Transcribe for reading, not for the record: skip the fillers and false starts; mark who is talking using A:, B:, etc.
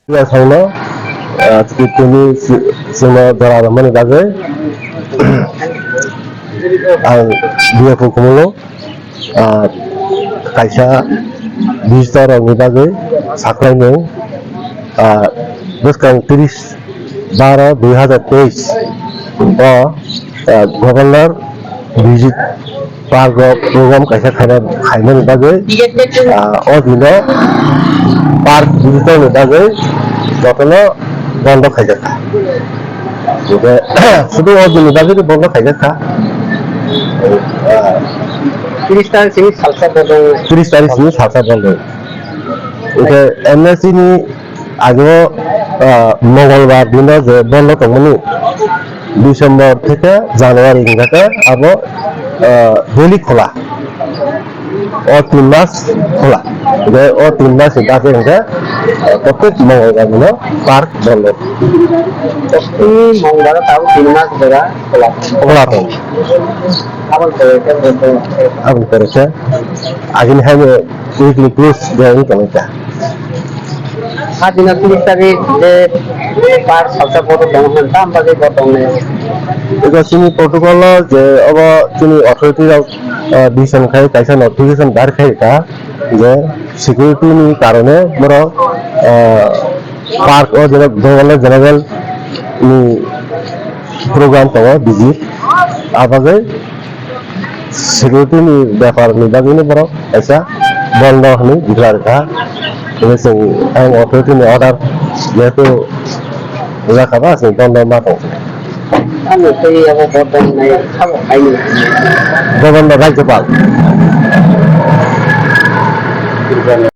A: सावनो तिनि जोङो दरारमनि बागै आं बियाखौ खमलो खायसा बिजदारनि बागै साख्लायनो बोसोर 30/12/2023 गभर्नर विजिट पार्क प्रोग्राम कैसा खाने बागै अदिनो पार्क विजिटर बागै যতনো বন্ধ খাইজাখা শুধু অদিনের বাগै বন্ধ খাইজাখা 30 तारिख से सालसा बंद 30 तारिख से सालसा बंद ओके एमएससी नि आगे मंगलबार दिन जे बंद दंमोन डिसेम्बर থেকে জানুয়ারি इंगाखौ आबो डेली खोला और 3 मास खोला और 3 मास बाकी इंगा प्रत्येक मंगलबार दिन पार्क बंद मंगलबार ताऊ 3 मास जगह खोला खोला तो अब करेছে आगिन है वीकली क्लोज देन कमेटा आदिना 30 तारिख जे पार्क सबसे बड़ दंगन दाम बाजे बतने এটা চিনি প্রটোকল যে अब চিনি अथॉरिटी ডিসিশন খাই কাইসা নোটিফিকেশন বার খাই তা যে সিকিউরিটি নি কারণে বড় পার্ক ও গভর্নর জেনারেল নি প্রোগ্রাম তো বিজি আবাগে सिक्योरिटी व्यापार बागैनो बड़ ऐसा बंद होने डिक्लार का अथॉरिटी अर्डर जेहेतु जाखाबा जों बंद मा दं गभर्नर राज्यपाल